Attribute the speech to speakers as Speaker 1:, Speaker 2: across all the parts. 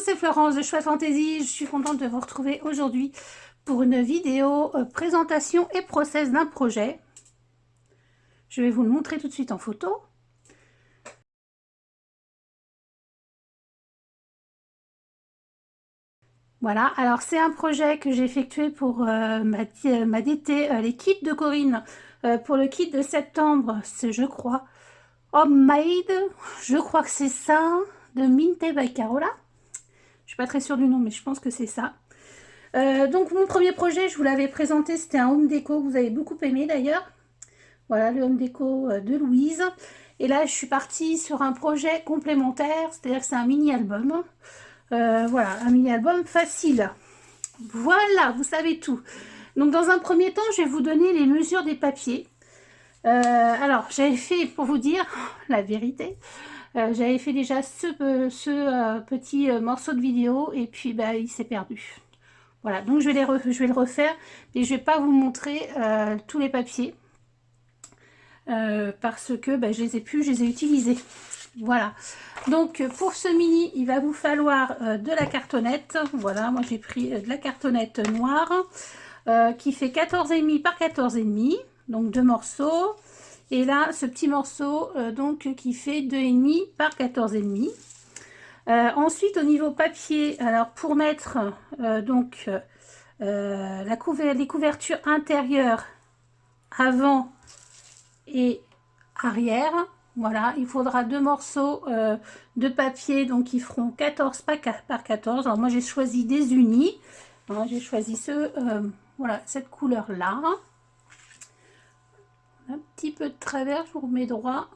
Speaker 1: c'est Florence de Chouette Fantaisie. Je suis contente de vous retrouver aujourd'hui pour une vidéo présentation et process d'un projet. Je vais vous le montrer tout de suite en photo. Voilà, alors c'est un projet que j'ai effectué pour m'aditer les kits de Corinne pour le kit de septembre, c'est je crois Homemade, je crois que c'est ça, de Minte by Carola. Je suis pas très sûre du nom, mais je pense que c'est ça. Donc mon premier projet, je vous l'avais présenté, c'était un home déco que vous avez beaucoup aimé d'ailleurs. Voilà le home déco de Louise. Et là, je suis partie sur un projet complémentaire, c'est-à-dire que c'est un mini-album. Voilà, un mini-album facile. Voilà, vous savez tout. Donc dans un premier temps, je vais vous donner les mesures des papiers. Alors, j'avais fait, pour vous dire la vérité, j'avais fait déjà ce petit morceau de vidéo et puis bah, il s'est perdu. Voilà, donc je vais le refaire, mais je ne vais pas vous montrer tous les papiers parce que bah, je les ai utilisés. Voilà, donc pour ce mini, il va vous falloir de la cartonnette. Voilà, moi j'ai pris de la cartonnette noire qui fait 14,5 par 14,5, donc deux morceaux. Et là, ce petit morceau donc qui fait 2,5 par 14,5. Ensuite, au niveau papier, alors pour mettre donc les couvertures intérieures avant et arrière, voilà, il faudra deux morceaux de papier, donc qui feront 14 par 14. Alors moi j'ai choisi des unis, hein, j'ai choisi voilà, cette couleur là. Un petit peu de travers, je vous remets droit.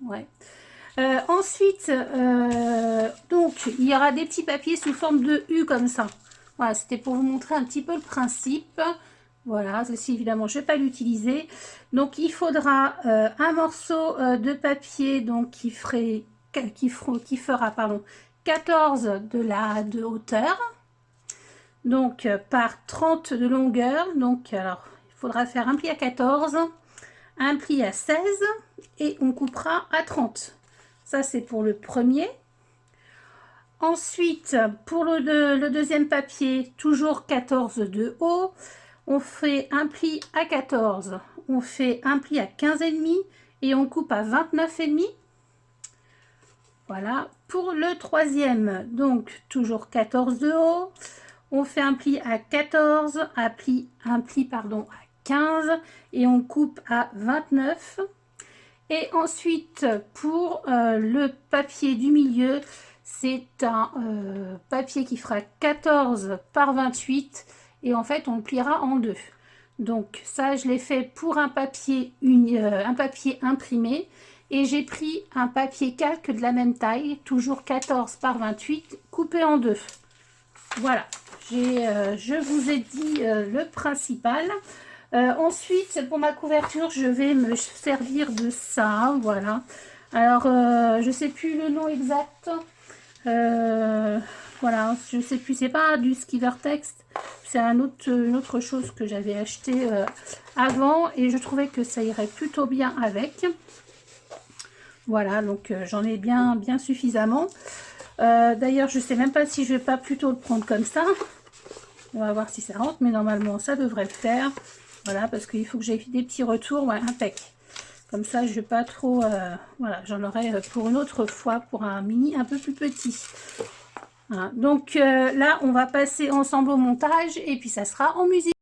Speaker 1: Ouais. Ensuite, donc il y aura des petits papiers sous forme de U comme ça. Voilà, c'était pour vous montrer un petit peu le principe. Voilà, ceci évidemment je ne vais pas l'utiliser. Donc il faudra un morceau de papier donc qui fera pardon, 14 de hauteur. Donc par 30 de longueur. Donc alors il faudra faire un pli à 14, un pli à 16 et on coupera à 30. Ça, c'est pour le premier. Ensuite, pour le deuxième papier, toujours 14 de haut, on fait un pli à 14, on fait un pli à 15,5 et on coupe à 29,5. Voilà. Pour le troisième, donc toujours 14 de haut, on fait un pli à 14, un pli pardon, à 15 et on coupe à 29. Et ensuite, pour le papier du milieu, c'est un papier qui fera 14 par 28 et en fait, on le pliera en deux. Donc ça, je l'ai fait pour un papier imprimé et j'ai pris un papier calque de la même taille, toujours 14 par 28, coupé en deux. Voilà, je vous ai dit le principal. Ensuite, pour ma couverture, je vais me servir de ça, voilà. Alors, je sais plus le nom exact. Voilà, je sais plus, c'est pas du Skivertex, c'est une autre chose que j'avais acheté avant et je trouvais que ça irait plutôt bien avec. Voilà, donc j'en ai bien suffisamment. D'ailleurs, je sais même pas si je vais pas plutôt le prendre comme ça. On va voir si ça rentre, mais normalement ça devrait le faire. Voilà, parce qu'il faut que j'ai des petits retours. Ouais, impec. Comme ça, je vais pas trop... voilà, j'en aurai pour une autre fois, pour un mini un peu plus petit. Voilà. Donc là, on va passer ensemble au montage et puis ça sera en musique.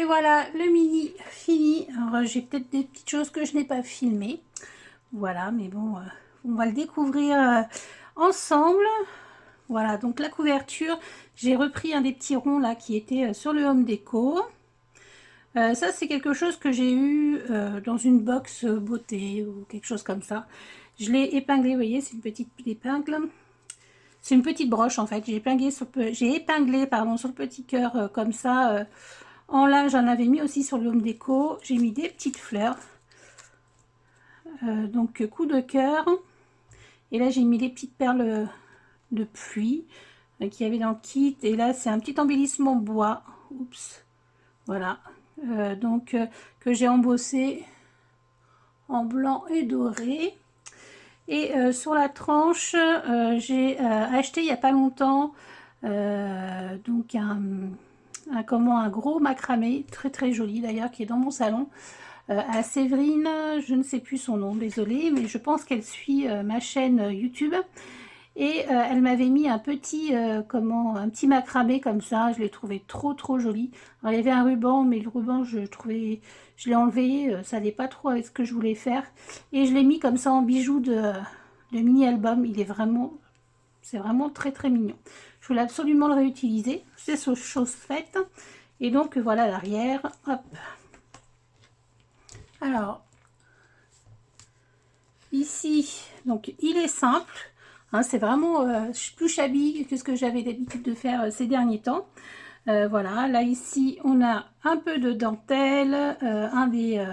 Speaker 1: Et voilà, le mini fini. Alors, j'ai peut-être des petites choses que je n'ai pas filmées. Voilà, mais bon, on va le découvrir ensemble. Voilà, donc la couverture, j'ai repris un des petits ronds là qui était sur le Home Déco. Ça, c'est quelque chose que j'ai eu dans une box beauté ou quelque chose comme ça. Je l'ai épinglé, vous voyez, c'est une petite épingle. C'est une petite broche en fait. J'ai épinglé, pardon, sur le petit cœur comme ça. En lin, j'en avais mis aussi sur le Home Déco. J'ai mis des petites fleurs. Donc coup de cœur. Et là, j'ai mis les petites perles de pluie qu'il y avait dans le kit. Et là, c'est un petit embellissement bois. Oups. Voilà. Que j'ai embossé en blanc et doré. Et sur la tranche, j'ai acheté il n'y a pas longtemps donc un gros macramé, très très joli d'ailleurs, qui est dans mon salon, à Séverine, je ne sais plus son nom, désolée, mais je pense qu'elle suit ma chaîne YouTube. Et elle m'avait mis un petit macramé comme ça, je l'ai trouvé trop trop joli. Alors il y avait un ruban, mais le ruban je l'ai enlevé, ça n'allait pas trop avec ce que je voulais faire. Et je l'ai mis comme ça en bijou de mini album, c'est vraiment très très mignon. Je voulais absolument le réutiliser, c'est chose faite. Et donc voilà l'arrière, hop. Alors, ici, donc il est simple. Hein, c'est vraiment plus shabby que ce que j'avais l'habitude de faire ces derniers temps. Voilà, là ici on a un peu de dentelle, un des,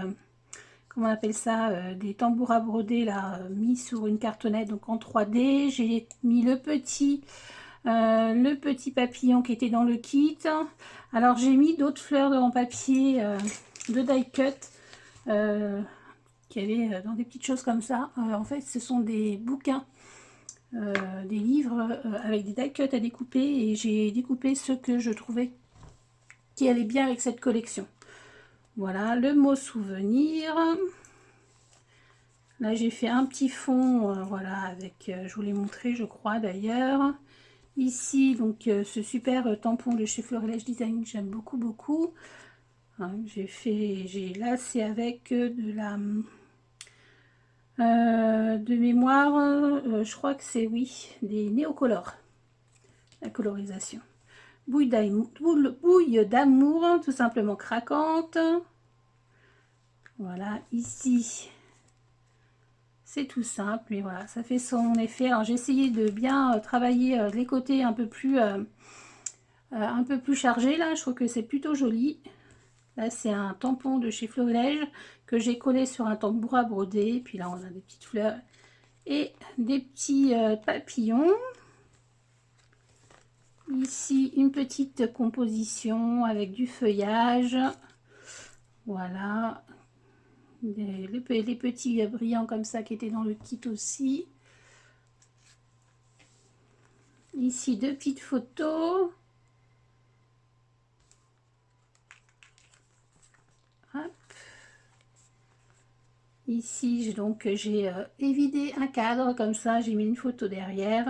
Speaker 1: comment on appelle ça, des tambours à broder là, mis sur une cartonnette, donc en 3D. J'ai mis le petit papillon qui était dans le kit. Alors j'ai mis d'autres fleurs en papier de die cut qui avaient dans des petites choses comme ça. En fait, ce sont des bouquins. Des livres avec des die cuts à découper, et j'ai découpé ceux que je trouvais qui allaient bien avec cette collection. Voilà, le mot souvenir. Là j'ai fait un petit fond, voilà, avec, je vous l'ai montré je crois d'ailleurs. Ici donc ce super tampon de chez Florilège Design, j'aime beaucoup beaucoup. Hein, là c'est avec de la de mémoire, je crois que c'est, oui, des néocolores, la colorisation. Bouille d'amour, tout simplement craquante. Voilà, ici, c'est tout simple, mais voilà, ça fait son effet. Alors, j'ai essayé de bien travailler les côtés un peu plus chargés, là. Je trouve que c'est plutôt joli. Là, c'est un tampon de chez Florilège que j'ai collé sur un tambour à broder. Puis là, on a des petites fleurs et des petits papillons. Ici, une petite composition avec du feuillage. Voilà. Les petits brillants comme ça qui étaient dans le kit aussi. Ici, deux petites photos. Hop. Ici, j'ai évidé un cadre comme ça, j'ai mis une photo derrière.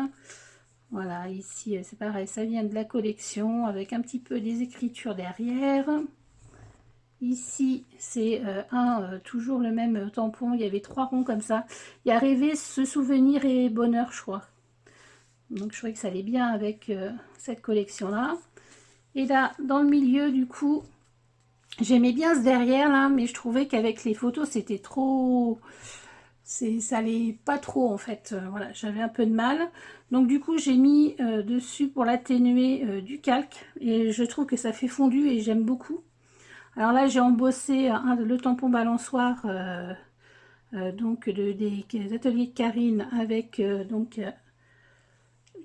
Speaker 1: Voilà, ici c'est pareil, ça vient de la collection avec un petit peu des écritures derrière. Ici, c'est toujours le même tampon, il y avait 3 ronds comme ça. Il y a rêver, ce souvenir et bonheur, je crois. Donc je trouvais que ça allait bien avec cette collection-là. Et là, dans le milieu, du coup, j'aimais bien ce derrière là, mais je trouvais qu'avec les photos, c'était trop... ça allait pas trop en fait. Voilà, j'avais un peu de mal. Donc du coup, j'ai mis dessus pour l'atténuer du calque. Et je trouve que ça fait fondu et j'aime beaucoup. Alors là, j'ai embossé le tampon balançoire donc des ateliers de Karine avec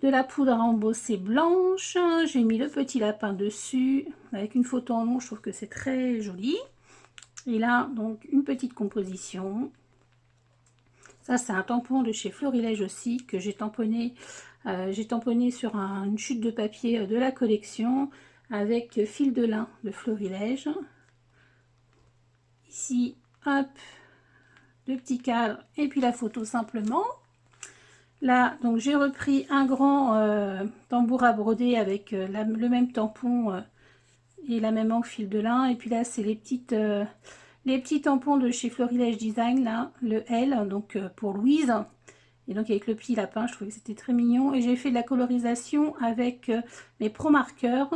Speaker 1: de la poudre à embosser blanche. J'ai mis le petit lapin dessus avec une photo en long. Je trouve que c'est très joli. Et là, donc, une petite composition. Ça, c'est un tampon de chez Florilège aussi, que j'ai tamponné sur une chute de papier de la collection avec fil de lin de Florilège. Ici, hop, le petit cadre et puis la photo simplement. Là, donc j'ai repris un grand tambour à broder avec le même tampon et la même encre fil de lin. Et puis là, c'est les petits tampons de chez Florilège Design, là, le L, donc pour Louise. Et donc avec le petit lapin, je trouvais que c'était très mignon. Et j'ai fait de la colorisation avec mes Pro marqueurs.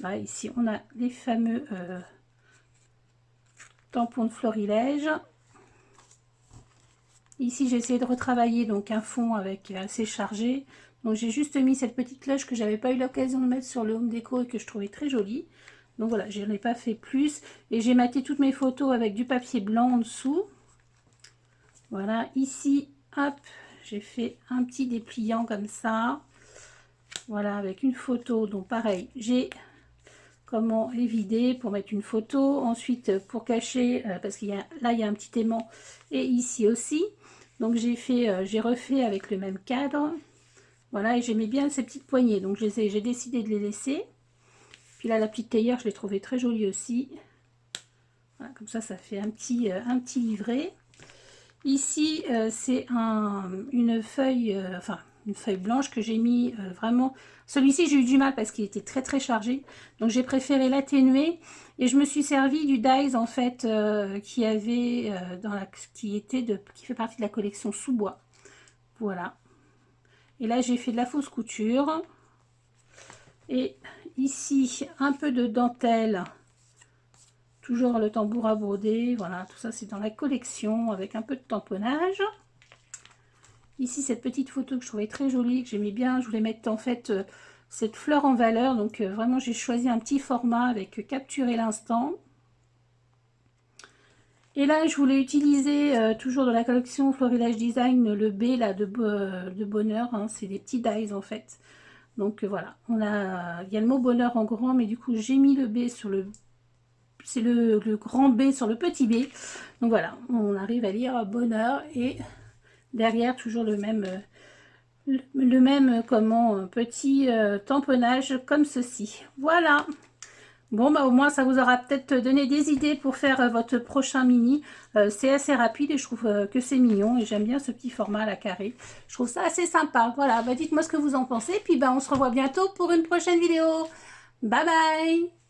Speaker 1: Là, ici, on a les fameux tampons de Florilège. Ici, j'ai essayé de retravailler donc un fond avec assez chargé. Donc j'ai juste mis cette petite cloche que j'avais pas eu l'occasion de mettre sur le home déco et que je trouvais très jolie. Donc voilà, je n'en ai pas fait plus. Et j'ai maté toutes mes photos avec du papier blanc en dessous. Voilà, ici, hop, j'ai fait un petit dépliant comme ça. Voilà, avec une photo. Donc pareil, j'ai comment les vider pour mettre une photo. Ensuite, pour cacher, parce qu'il y a là, il y a un petit aimant. Et ici aussi. Donc j'ai refait avec le même cadre. Voilà, et j'aimais bien ces petites poignées. Donc j'ai décidé de les laisser. Puis là, la petite théière, je l'ai trouvée très jolie aussi. Voilà, comme ça fait un petit livret. Ici, c'est une feuille, une feuille blanche que j'ai mis vraiment. Celui-ci, j'ai eu du mal parce qu'il était très très chargé. Donc j'ai préféré l'atténuer. Et je me suis servi du Dies en fait qui avait qui fait partie de la collection sous-bois. Voilà. Et là, j'ai fait de la fausse couture. Et ici, un peu de dentelle. Toujours le tambour à broder. Voilà, tout ça, c'est dans la collection avec un peu de tamponnage. Ici, cette petite photo que je trouvais très jolie, que j'aimais bien. Je voulais mettre en fait cette fleur en valeur. Donc, vraiment, j'ai choisi un petit format avec capturer l'instant. Et là, je voulais utiliser, toujours dans la collection Florilège Design, le B là, de bonheur. Hein, c'est des petits dies en fait. Donc voilà, il y a le mot bonheur en grand, mais du coup j'ai mis le B sur le... C'est le grand B sur le petit B. Donc voilà, on arrive à lire bonheur et derrière toujours le même petit tamponnage comme ceci. Voilà. Bon, bah au moins, ça vous aura peut-être donné des idées pour faire votre prochain mini. C'est assez rapide et je trouve que c'est mignon. Et j'aime bien ce petit format à la carré. Je trouve ça assez sympa. Voilà, bah dites-moi ce que vous en pensez. Puis bah, on se revoit bientôt pour une prochaine vidéo. Bye bye!